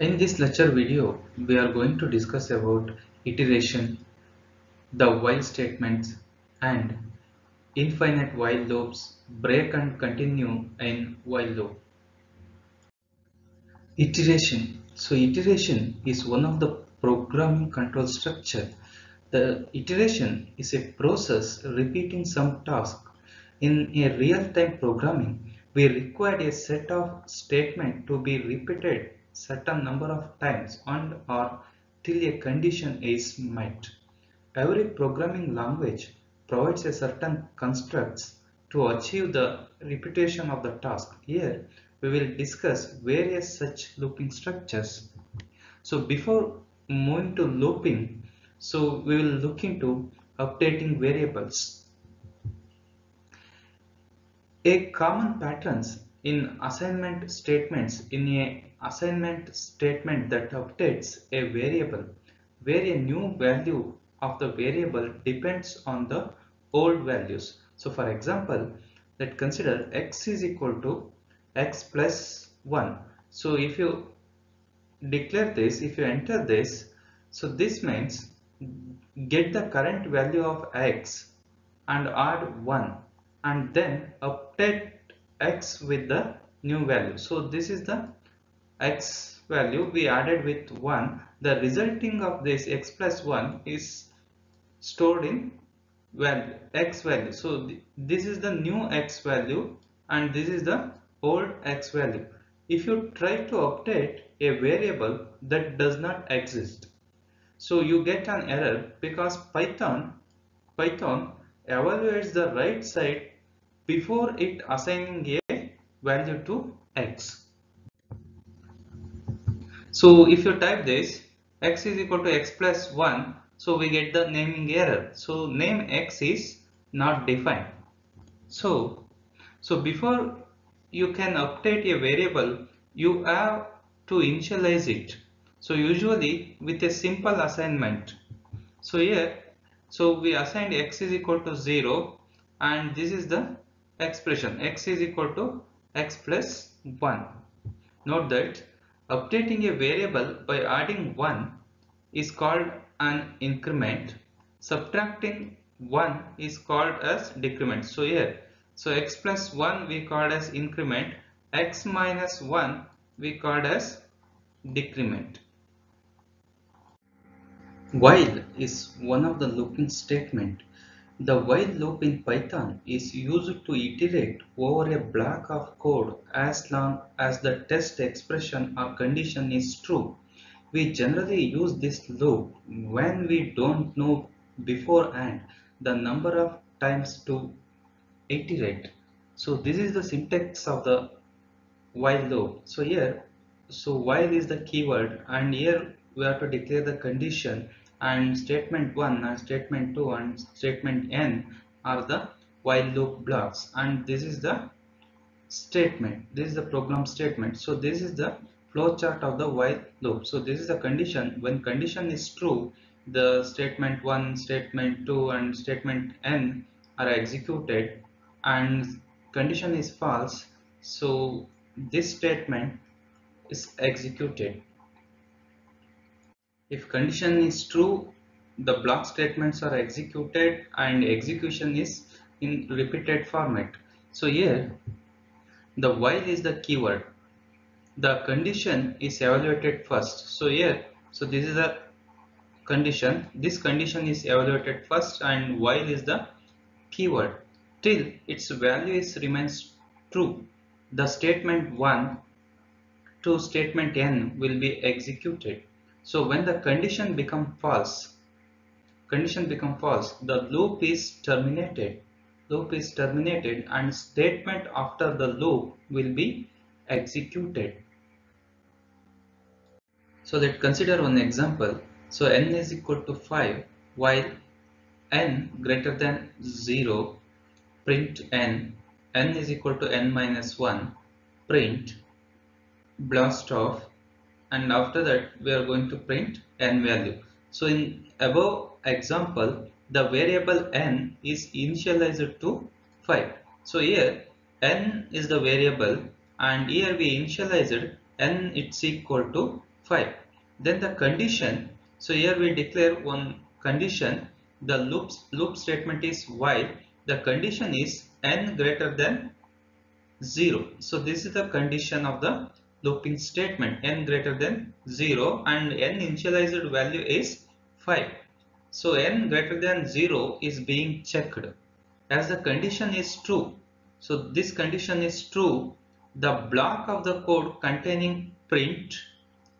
In this lecture video, we are going to discuss about iteration, the while statements, and infinite while loops, break and continue in while loop. Iteration. So iteration is one of the programming control structure. The iteration is a process repeating some task. In a real-time programming, we require a set of statements to be repeated certain number of times and or till a condition is met. Every programming language provides a certain constructs to achieve the repetition of the task. Here we will discuss various such looping structures. So before moving to looping, so we will look into updating variables. A common patterns in assignment statements in a assignment statement that updates a variable where a new value of the variable depends on the old values. So for example, let's consider x is equal to x plus 1. So if you declare this, if you enter this, so this means get the current value of x and add 1 and then update x with the new value. So this is the x value we added with 1. The resulting of this x plus 1 is stored in value x value. So this is the new x value and this is the old x value. If you try to update a variable that does not exist, so you get an error because Python evaluates the right side before it assigning a value to x. So if you type this x is equal to x plus 1, so we get the naming error. So name x is not defined. So before you can update a variable, you have to initialize it. So usually with a simple assignment. So here, so we assigned x is equal to 0 and this is the expression x is equal to x plus 1. Note that updating a variable by adding 1 is called an increment. Subtracting 1 is called as decrement. So here, so x plus 1 we called as increment, x minus 1 we called as decrement. While is one of the looping statement. The while loop in Python is used to iterate over a block of code as long as the test expression or condition is true. We generally use this loop when we don't know beforehand the number of times to iterate. So this is the syntax of the while loop. So here, so while is the keyword and here we have to declare the condition, and statement 1 and statement 2 and statement n are the while loop blocks, and this is the statement, this is the program statement. So this is the flowchart of the while loop. So this is the condition. When condition is true, the statement 1, statement 2 and statement n are executed, and condition is false, so this statement is executed. If condition is true, the block statements are executed and execution is in repeated format. So here the while is the keyword. The condition is evaluated first. So here, so this is a condition. This condition is evaluated first and while is the keyword till its value is remains true. The statement 1 to statement n will be executed. So when the condition become false, the loop is terminated. And statement after the loop will be executed. So let's consider one example. So n is equal to 5 while n greater than 0, print n is equal to n minus 1, print blast off, and after that we are going to print n value. So in above example, the variable n is initialized to 5. So here n is the variable and here we initialized n it's equal to 5. Then the condition, so here we declare one condition. The loop statement is while the condition is n greater than 0. So this is the condition of the looping statement, n greater than 0, and n initialized value is 5. So n greater than 0 is being checked. As the condition is true, so this condition is true, the block of the code containing print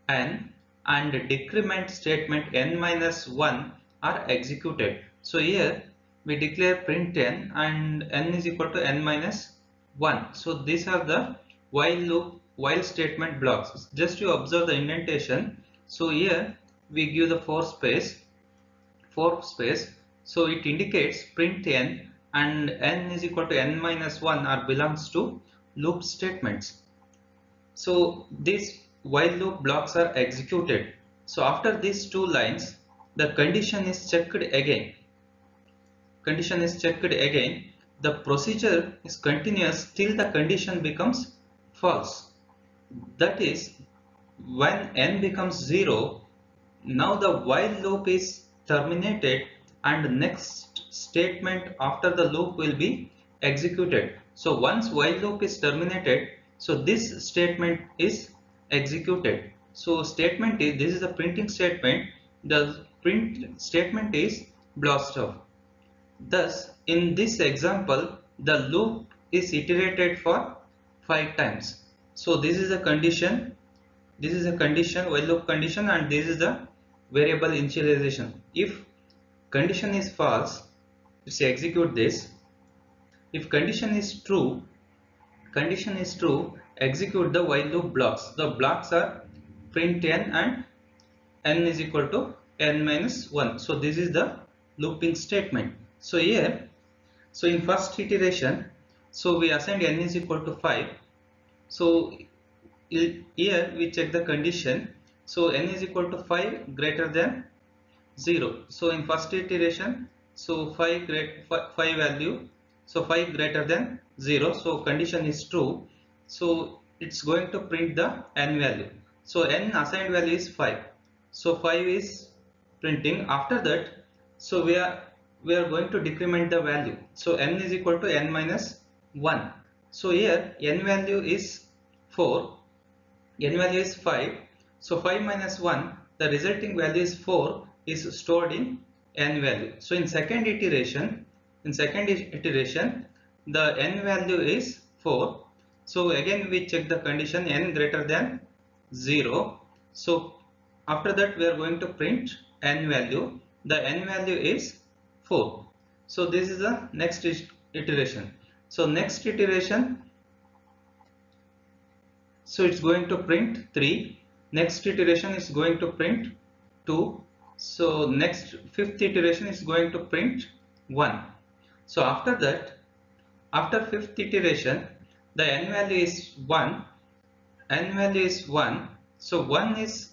n and decrement statement n minus 1 are executed. So here we declare print n and n is equal to n minus 1. So these are the while loop, while statement blocks. Just to observe the indentation. So here we give the for space. So it indicates print n and n is equal to n minus 1 or belongs to loop statements. So these while loop blocks are executed. So after these two lines, the condition is checked again. The procedure is continuous till the condition becomes false. That is, when n becomes 0, now the while loop is terminated and the next statement after the loop will be executed. So once while loop is terminated, so this statement is executed. So statement is, this is a printing statement. The print statement is blast off. Thus, in this example, the loop is iterated for 5 times. So this is a condition. This is a condition, while loop condition, and this is the variable initialization. If condition is false, let's execute this. If condition is true, execute the while loop blocks. The blocks are print n and n is equal to n minus 1. So this is the looping statement. So here, so in first iteration, so we assigned n is equal to 5. So here we check the condition. So n is equal to 5 greater than 0. So in first iteration, so 5 value, so 5 greater than 0. So condition is true. So it's going to print the n value. So n assigned value is 5. So 5 is printing. After that, so we are going to decrement the value. So n is equal to n minus 1. So here n value is 4, n value is 5. So 5 minus 1, the resulting value is 4, is stored in n value. So in second iteration, the n value is 4. So again we check the condition n greater than 0. So after that we are going to print n value. The n value is 4. So this is the next iteration. So next iteration, so it's going to print 3. Next iteration is going to print 2. So next fifth iteration is going to print 1. So after that, after fifth iteration, the n value is 1. N value is 1. So 1 is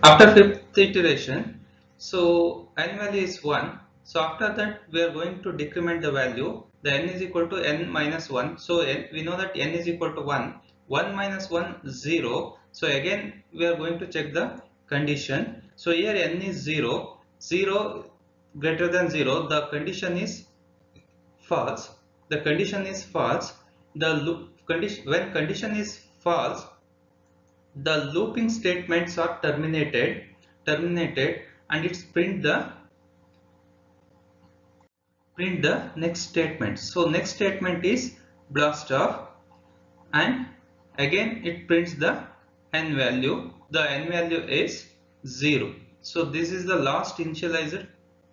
after fifth iteration. So n value is 1. So after that we are going to decrement the value. The n is equal to n minus 1. So we know that n is equal to 1. 1 minus 1 0. So again we are going to check the condition. So here n is 0. 0 greater than 0. The condition is false. The condition is false. The loop condition, when condition is false, the looping statements are terminated, and it's print the next statement. So next statement is blast off, and again it prints the n value. The n value is 0. So this is the last initialized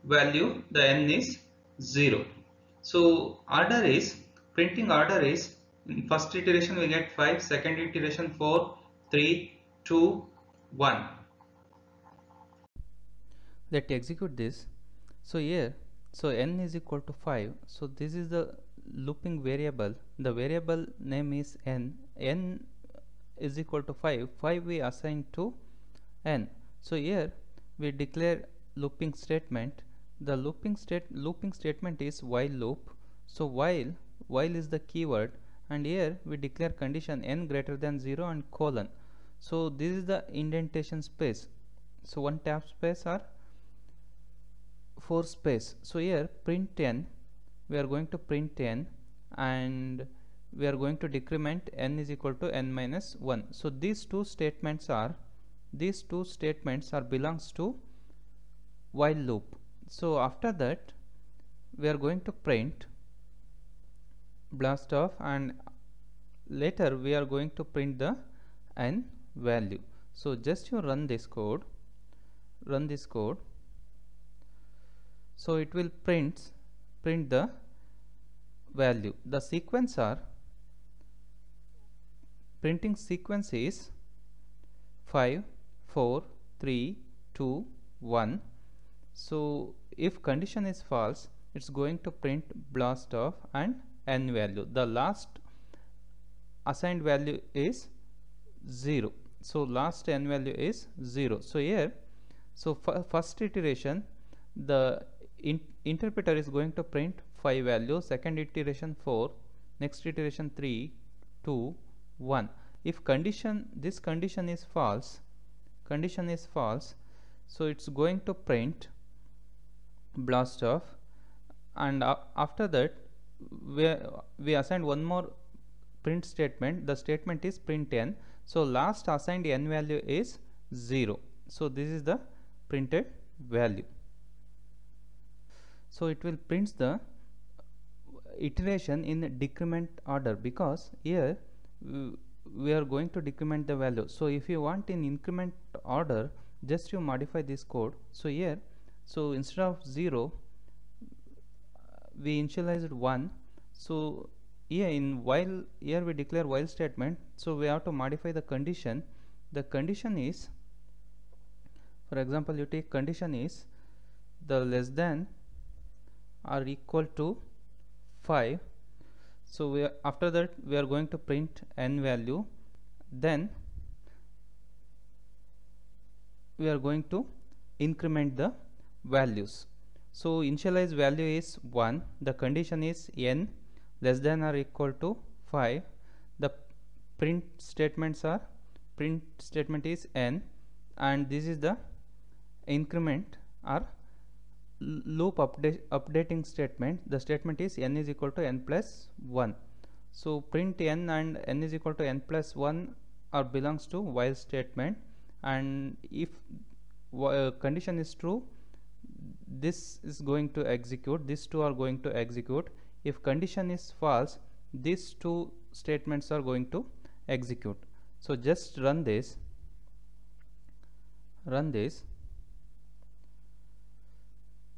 value. The n is 0. So order is, printing order is, in first iteration we get 5, second iteration 4, 3, 2, 1. Let's execute this. So here, so n is equal to 5. So this is the looping variable. The variable name is n. N is equal to 5. 5 we assign to n. So here we declare looping statement. The looping statement is while loop. So while is the keyword, and here we declare condition n greater than 0 and colon. So this is the indentation space. So one tab space or 4 space. So here print n, we are going to print n, and we are going to decrement n is equal to n minus 1. So these two statements are belongs to while loop. So after that we are going to print blast off, and later we are going to print the n value. So just you run this code, so it will print the value. The sequence are, printing sequence is 5 4 3 2 1. So if condition is false, it's going to print blast off and n value. The last assigned value is 0, so last n value is 0. So here, so first iteration the interpreter is going to print 5 values, second iteration 4, next iteration 3 2 1. If this condition is false, so it's going to print blast off, and after that we assign one more print statement. The statement is print n. So last assigned n value is 0. So this is the printed value. So it will print the iteration in decrement order, because here we are going to decrement the value. So if you want in increment order, just you modify this code. So here, so instead of 0 we initialized 1. So here in while, here we declare while statement, so we have to modify the condition. The condition is, for example, you take condition is the less than or equal to 5. So after that we are going to print n value, then we are going to increment the values. So initialize value is 1, the condition is n less than or equal to 5, the print statement is n, and this is the increment or loop updating statement. The statement is n is equal to n plus 1. So print n and n is equal to n plus 1 or belongs to while statement, and if condition is true, this is going to execute, these two are going to execute. If condition is false, these two statements are going to execute. So just run this.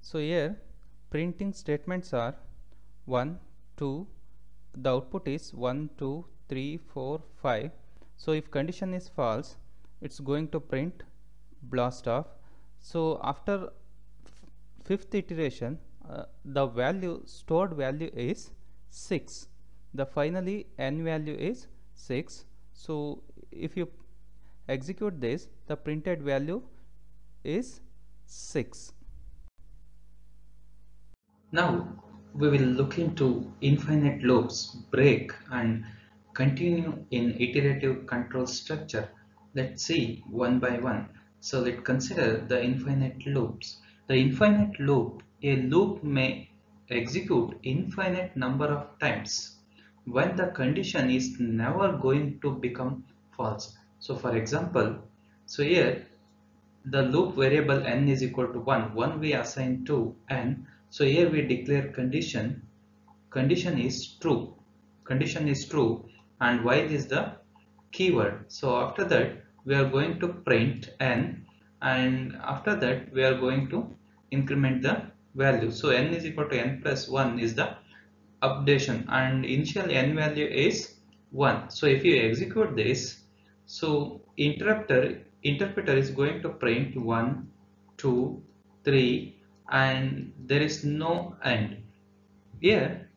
So here printing statements are 1 2, the output is 1 2 3 4 5. So if condition is false, it's going to print blast off. So after fifth iteration, the stored value is 6. The finally n value is 6. So if you execute this, the printed value is 6. Now we will look into infinite loops, break, and continue in iterative control structure. Let's see one by one. So let's consider the infinite loops. The infinite loop, a loop may execute infinite number of times when the condition is never going to become false. So for example, so here the loop variable n is equal to 1 we assign to n. So here we declare condition is true, and while is the keyword. So after that we are going to print n, and after that we are going to increment the value. So n is equal to n plus 1 is the updation, and initial n value is 1. So if you execute this, so interpreter is going to print 1 2 3, and there is no end. Here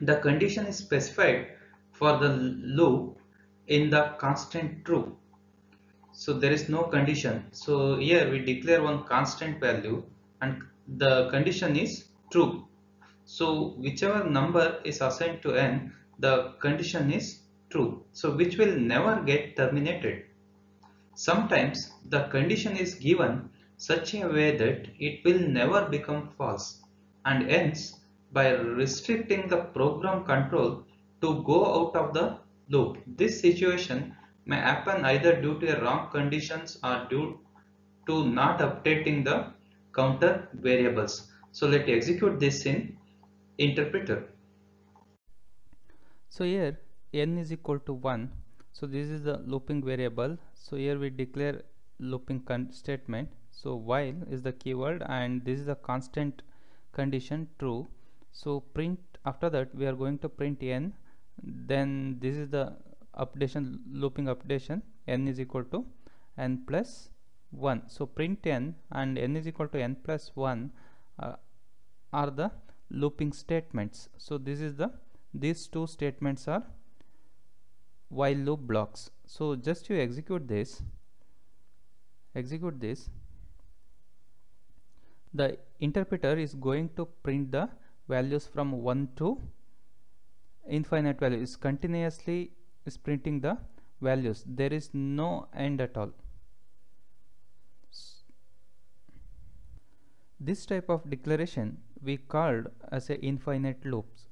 the condition is specified for the loop in the constant true. So there is no condition. So here we declare one constant value and the condition is true. So whichever number is assigned to n, the condition is true, so which will never get terminated. Sometimes the condition is given such a way that it will never become false, and hence by restricting the program control to go out of the loop. This situation may happen either due to a wrong conditions or due to not updating the counter variables. So let's execute this in interpreter. So here n is equal to 1. So this is the looping variable. So here we declare looping statement. So while is the keyword and this is the constant condition true. So print, after that we are going to print n, then this is the updation, looping updation, n is equal to n plus 1. So print n and n is equal to n plus 1 are the looping statements. So this is the, these two statements are while loop blocks. So just to execute this, the interpreter is going to print the values from 1 to infinite value, is continuously is printing the values. There is no end at all. This type of declaration we called as a infinite loops.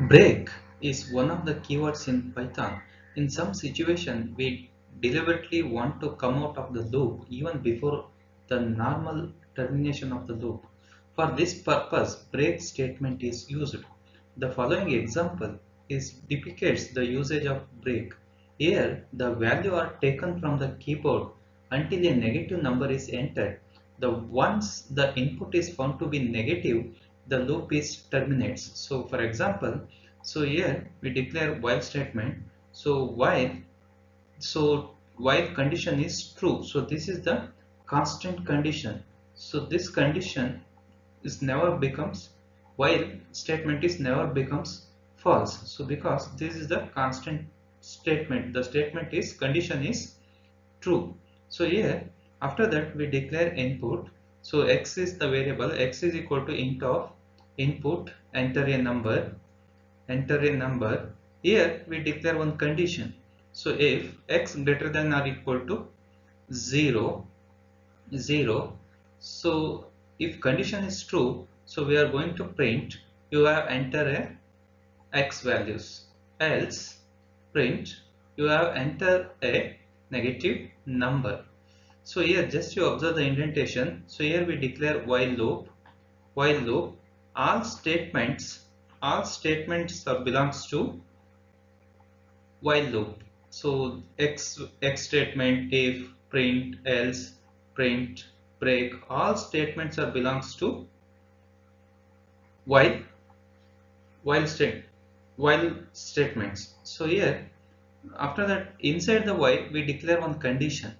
Break is one of the keywords in Python. In some situation, we deliberately want to come out of the loop even before the normal termination of the loop. For this purpose, break statement is used. The following example depicts the usage of break. Here, the value are taken from the keyboard until a negative number is entered. Once the input is found to be negative, the loop is terminates. So for example, so here we declare while statement. So while condition is true, so this is the constant condition. So this condition is never becomes, while statement is never becomes false. So because this is the constant statement, the statement is condition is true. So here after that we declare input. So x is the variable, x is equal to int of input, enter a number. Here we declare one condition. So if x greater than or equal to 0, so if condition is true, so we are going to print you have entered a x values, else print you have entered a negative number. So here just you observe the indentation. So here we declare while loop, all statements belongs to while loop. So x statement, if, print, else, print, break, all statements are belongs to while statements. So here after that inside the while we declare one condition.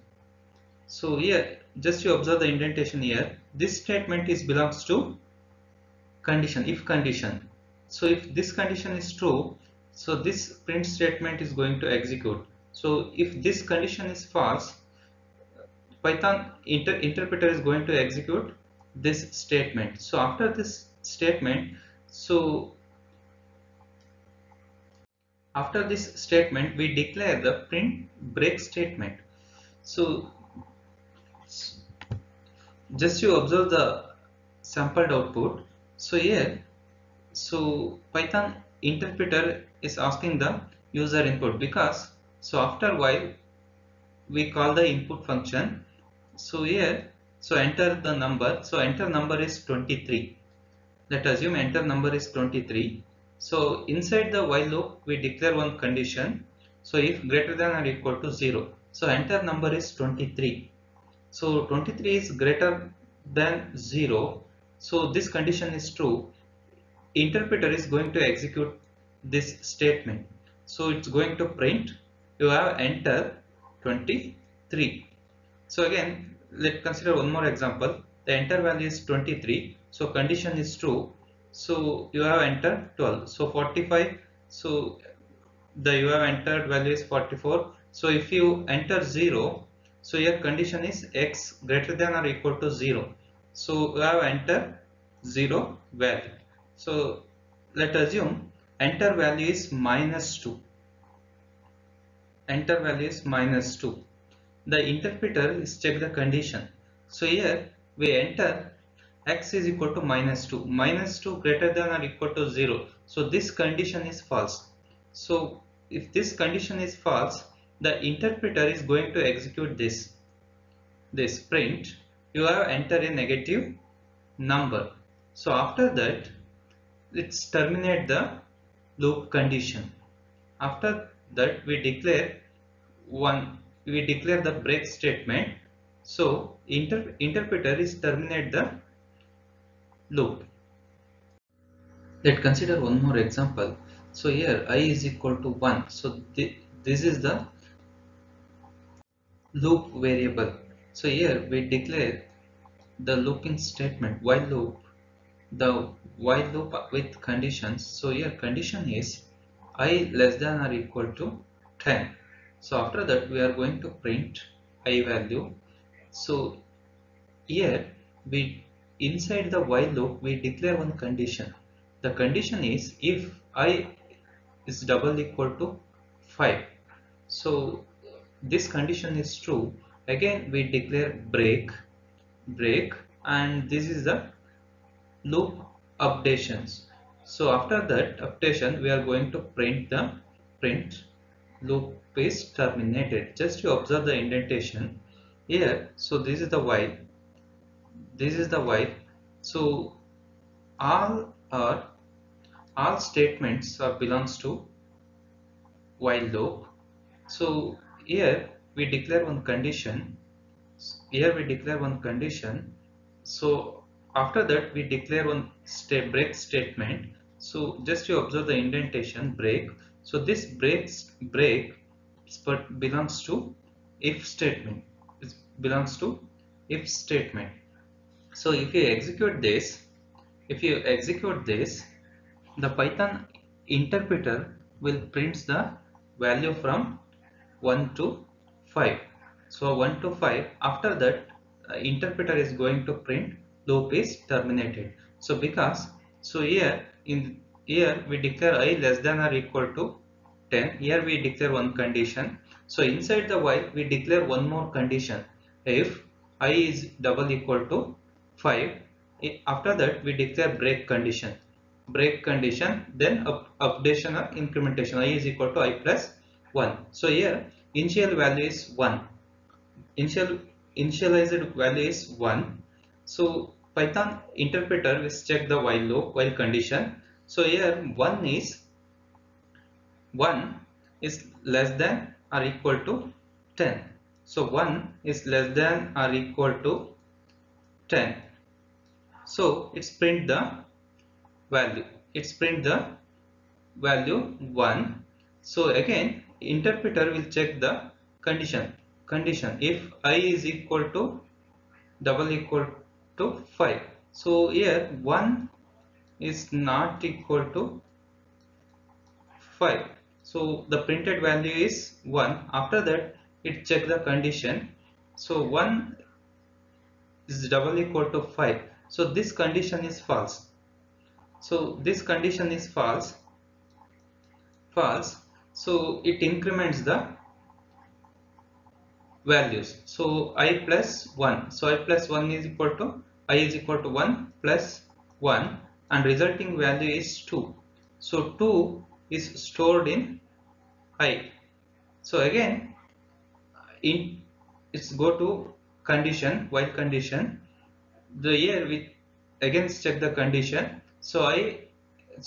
So here just you observe the indentation here. This statement is belongs to condition, if condition. So if this condition is true, so this print statement is going to execute. So if this condition is false, Python interpreter is going to execute this statement. So after this statement, we declare the print break statement. So just you observe the sampled output. So here, so Python interpreter is asking the user input, because so after while we call the input function. So here, so enter the number. So enter number is 23. Let us assume enter number is 23. So inside the while loop we declare one condition. So if greater than or equal to 0, so enter number is 23. So 23 is greater than 0. So this condition is true. Interpreter is going to execute this statement. So it's going to print you have entered 23. So again, let's consider one more example. The enter value is 23. So condition is true. So you have entered 12. So 45. So you have entered value is 44. So if you enter 0, so your condition is x greater than or equal to 0. So you have entered 0 value. So let assume enter value is -2. Enter value is -2. The interpreter is check the condition. So here we enter x is equal to -2. -2 greater than or equal to 0. So this condition is false. So if this condition is false, the interpreter is going to execute this print. You have entered a negative number. So after that, let's terminate the loop condition. After that, we declare the break statement. So interpreter is terminate the loop. Let's consider one more example. So here I is equal to 1. So this is the loop variable. So here we declare the looping statement while loop, the while loop with conditions. So here condition is I less than or equal to 10. So after that we are going to print I value. So here we inside the while loop we declare one condition. The condition is if I is double equal to 5. So this condition is true. Again we declare break, and this is the loop updations. So after that updation we are going to print loop is terminated. Just to observe the indentation here. So this is the while, so all statements are belongs to while loop. So here we declare one condition. So after that we declare one break statement. So just to observe the indentation break. So this break belongs to if statement. It belongs to if statement. So if you execute this, the Python interpreter will print the value from 1 to 5. So 1 to 5. After that, interpreter is going to print loop is terminated. So here we declare I less than or equal to 10. Here we declare one condition. So inside the while we declare one more condition. If I is double equal to 5. After that we declare break condition, then updation or incrementation. I is equal to I plus 1. So here initial value is 1. Initialized value is 1. So Python interpreter will check the while loop, while condition. So here 1 is less than or equal to 10. So 1 is less than or equal to 10. So it's print the value. 1. So again interpreter will check the condition. If I is equal to double equal to 5. So here 1 is not equal to 5. So the printed value is 1. After that it check the condition. So 1 is double equal to 5. So this condition is false. So it increments the values. So I plus 1. So I plus 1 is equal to I is equal to 1 plus 1, and resulting value is 2. So 2 is stored in I. So again it's go to condition, while condition. The here we again check the condition. So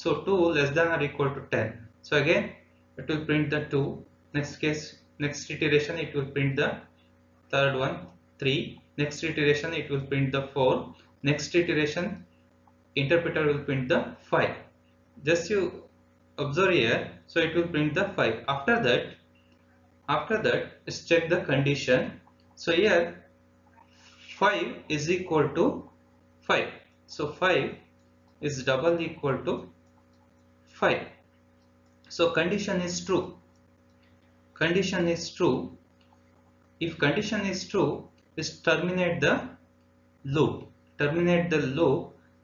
2 less than or equal to 10. So again it will print the 2. Next iteration it will print the third one 3. Next iteration it will print the 4. Next iteration interpreter will print the 5. Just you observe here. So it will print the 5. After that let's check the condition. So here 5 is equal to 5. So 5 is double equal to 5. So condition is true. If condition is true, just terminate the loop.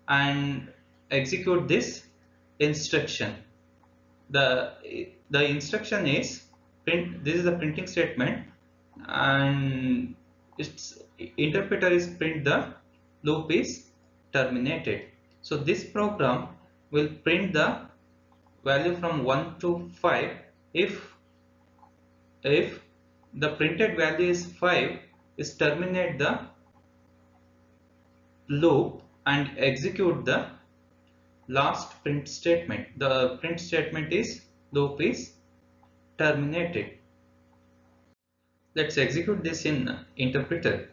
And execute this instruction. The instruction is print. This is the printing statement, and its interpreter is print the loop is terminated. So this program will print the value from 1 to 5 if the printed value is 5, is terminate the loop and execute the last print statement. The print statement is loop is terminated. Let's execute this in interpreter.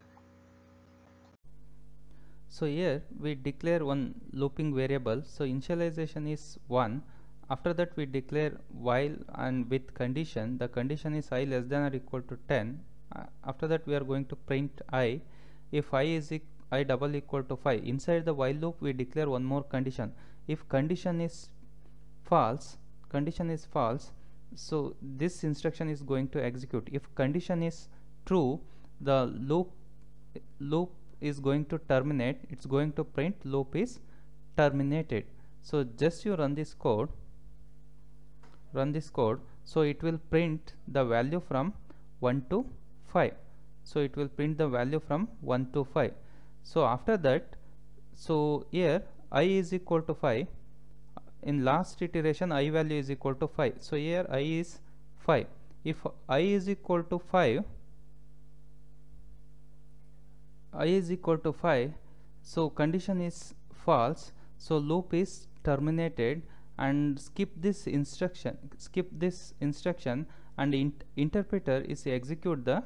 So here we declare one looping variable. So initialization is 1. After that we declare while and with condition. The condition is I less than or equal to 10. After that we are going to print I. If I is I double equal to 5. Inside the while loop we declare one more condition. If condition is false, so this instruction is going to execute. If condition is true, the loop is going to terminate. It's going to print loop is terminated. So just you run this code, so it will print the value from 1 to 5. So it will print the value from 1 to 5. So after that, so here I is equal to 5. In last iteration I value is equal to 5. So here I is 5. If I is equal to 5, so condition is false, so loop is terminated, and skip this instruction, and interpreter is execute the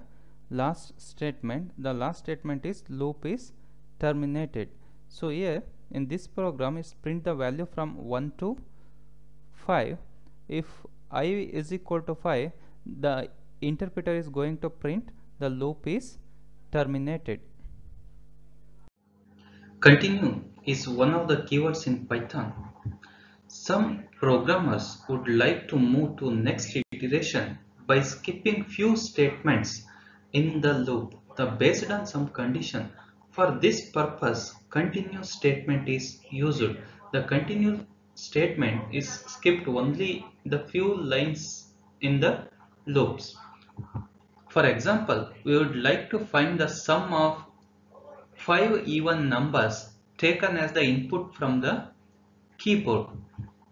last statement. The last statement is loop is terminated. So here in this program is print the value from 1 to 5. If I is equal to 5, the interpreter is going to print the loop is terminated. Continue is one of the keywords in Python. Some programmers would like to move to next iteration by skipping few statements in the loop based on some condition. For this purpose, continue statement is used. The continue statement is skipped only the few lines in the loops. For example, we would like to find the sum of 5 even numbers taken as the input from the keyboard.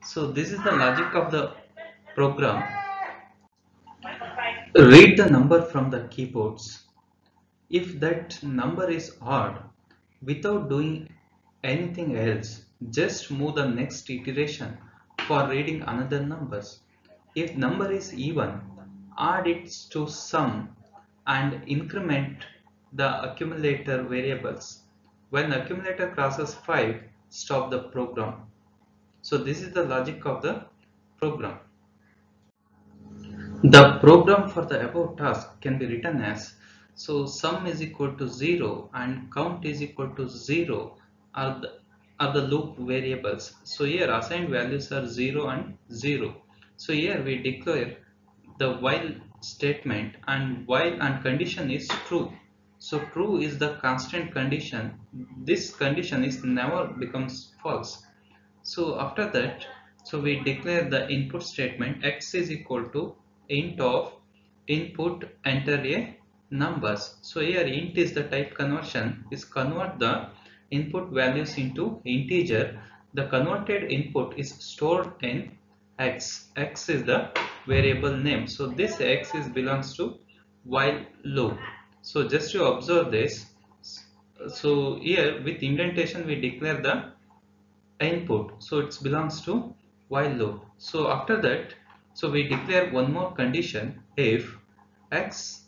So this is the logic of the program. Read the number from the keyboards. If that number is odd, without doing anything else, just move the next iteration for reading another numbers. If number is even, add it to sum and increment the accumulator variables. When accumulator crosses 5, stop the program. So this is the logic of the program. The program for the above task can be written as, so sum is equal to 0 and count is equal to 0 are the loop variables. So here assigned values are 0 and 0. So here we declare the while statement, and while and condition is true. So true is the constant condition. This condition is never becomes false. So after that, so we declare the input statement x is equal to int of input enter a numbers. So here int is the type conversion, is convert the input values into integer. The converted input is stored in x. X is the variable name. So this x is belongs to while loop. So just to observe this, so here with indentation we declare the input, so it belongs to while loop. So after that, so we declare one more condition. If x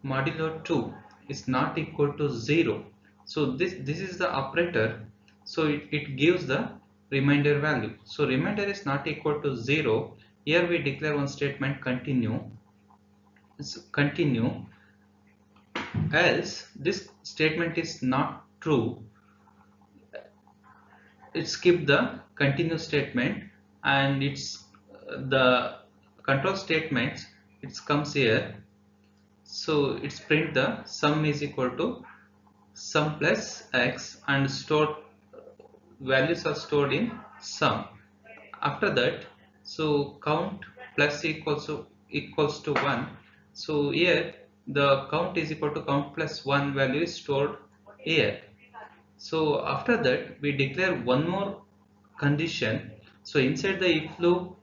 modulo 2 is not equal to 0, so this is the operator, so it gives the remainder value. So remainder is not equal to 0. Here we declare one statement continue, else this statement is not true, it skip the continue statement, and it's the control statements, it comes here. So it's print the sum is equal to sum plus x, and stored values are stored in sum, after that, so count plus equals to 1. So here the count is equal to count plus 1 value is stored here. So after that we declare one more condition. So inside the if loop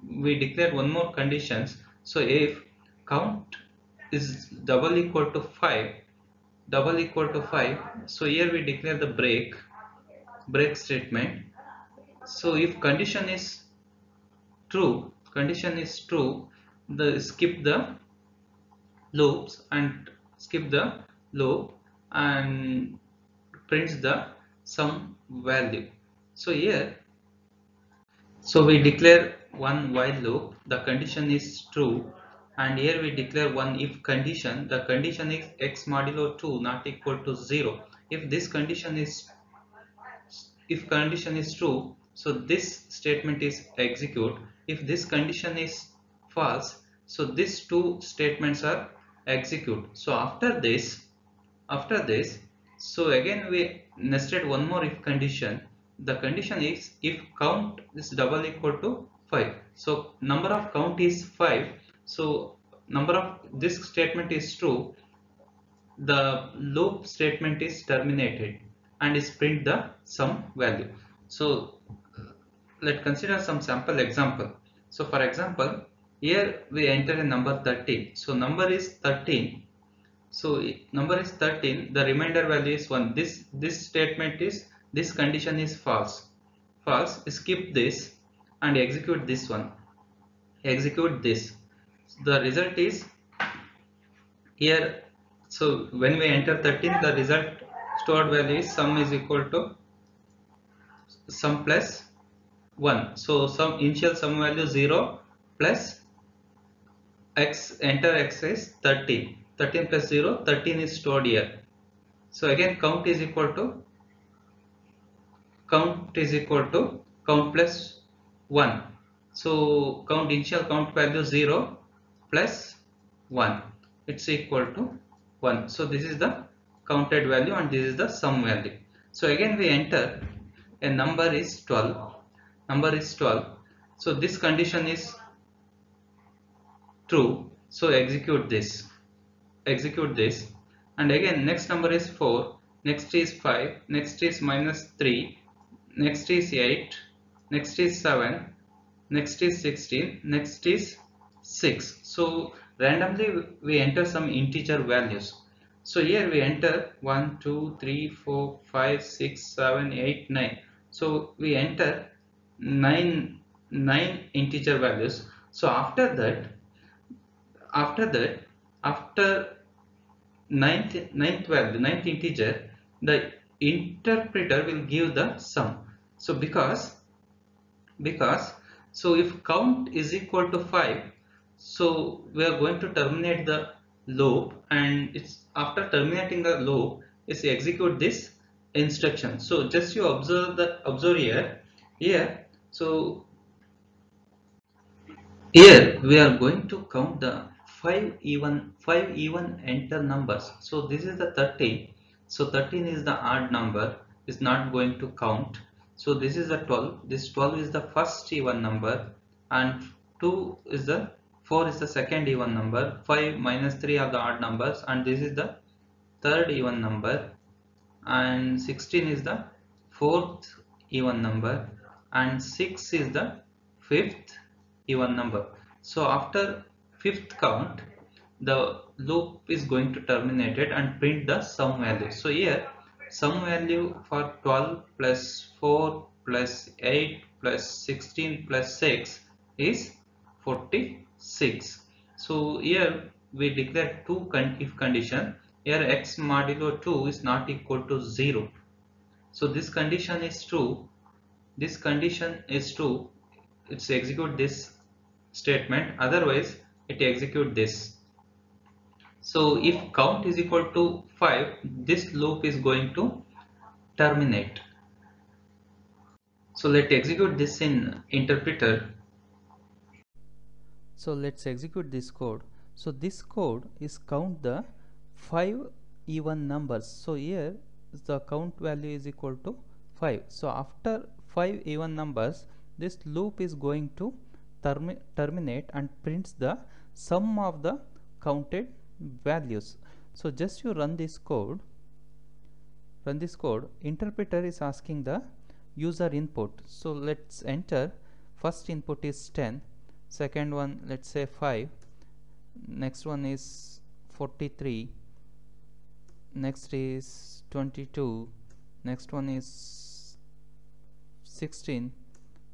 we declare one more conditions. So if count is double equal to 5, so here we declare the break statement. So if condition is true, the skip the loop and prints the sum value. So here, so we declare one while loop, the condition is true, and here we declare one if condition, the condition is x modulo 2 not equal to 0. If condition is true, so this statement is execute. If this condition is false, so these two statements are execute. So after this, so again we nested one more if condition. The condition is if count is double equal to 5. So number of count is 5. So number of this statement is true, the loop statement is terminated and is print the sum value. So let's consider some sample example. So for example, here we enter a number 13. So number is 13. So number is 13. The remainder value is 1. This statement is, this condition is false. Skip this and execute this one. Execute this. The result is here. So when we enter 13, the result stored value is sum is equal to sum plus 1. So sum initial sum value 0 plus x, enter x is 13. 13 plus 0, 13 is stored here. So again count is equal to count plus 1. So count initial count value 0 plus 1, it's equal to 1. So this is the counted value and this is the sum value. So again we enter a number is 12. So this condition is true. So execute this. And again next number is 4, next is 5, next is minus 3, next is 8, next is 7, next is 16, next is 6. So randomly we enter some integer values. So here we enter 1, 2, 3, 4, 5, 6, 7, 8, 9. So we enter 9 integer values. So after ninth integer, the interpreter will give the sum. So because so if count is equal to 5, so we are going to terminate the loop, and it's after terminating the loop is execute this instruction. So just you observe here. So here we are going to count the 5 even enter numbers. So this is the 13. So 13 is the odd number, is not going to count. So this is the 12. This 12 is the first even number, and 4 is the second even number. 5 minus 3 are the odd numbers, and this is the third even number, and 16 is the fourth even number, and 6 is the fifth even number. So after fifth count, the loop is going to terminate it and print the sum value. So here sum value for 12 plus 4 plus 8 plus 16 plus 6 is 46. So here we declare two if condition. Here x modulo 2 is not equal to 0. So this condition is true. It's execute this statement, otherwise it execute this. So if count is equal to 5, this loop is going to terminate. So let's execute this in interpreter. So let's execute this code. So this code is count the 5 even numbers. So here the count value is equal to 5. So after 5 even numbers, this loop is going to terminate and prints the sum of the counted values. So just you run this code, interpreter is asking the user input. So let's enter, first input is 10, second one let's say 5, next one is 43, next is 22, next one is 16,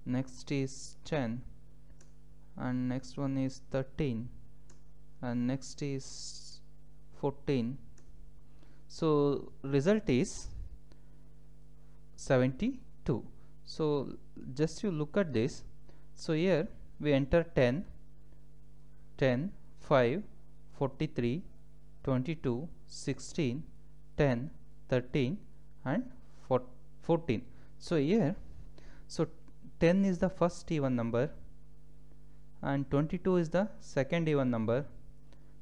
next is 10, and next one is 13, and next is 14. So result is 72. So just you look at this. So here we enter 10, 10, 5, 43, 22, 16, 10, 13 and 14. So here, so 10 is the first even number, and 22 is the second even number,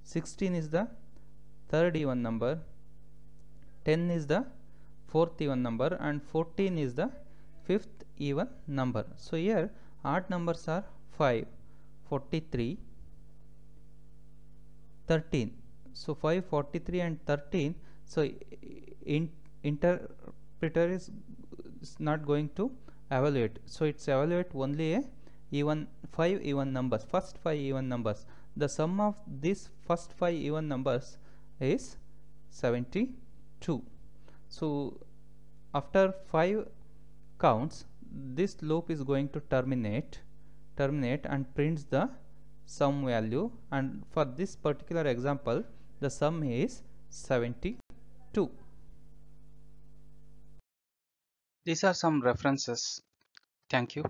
16 is the third even number, 10 is the fourth even number, and 14 is the fifth even number. So here odd numbers are 5, 43, 13. So 5, 43 and 13. So interpreter is not going to evaluate. So it's evaluate only a even 5 even numbers, first 5 even numbers. The sum of these first 5 even numbers is 72. So after 5 counts, this loop is going to terminate and prints the sum value, and for this particular example the sum is 72. These are some references. Thank you.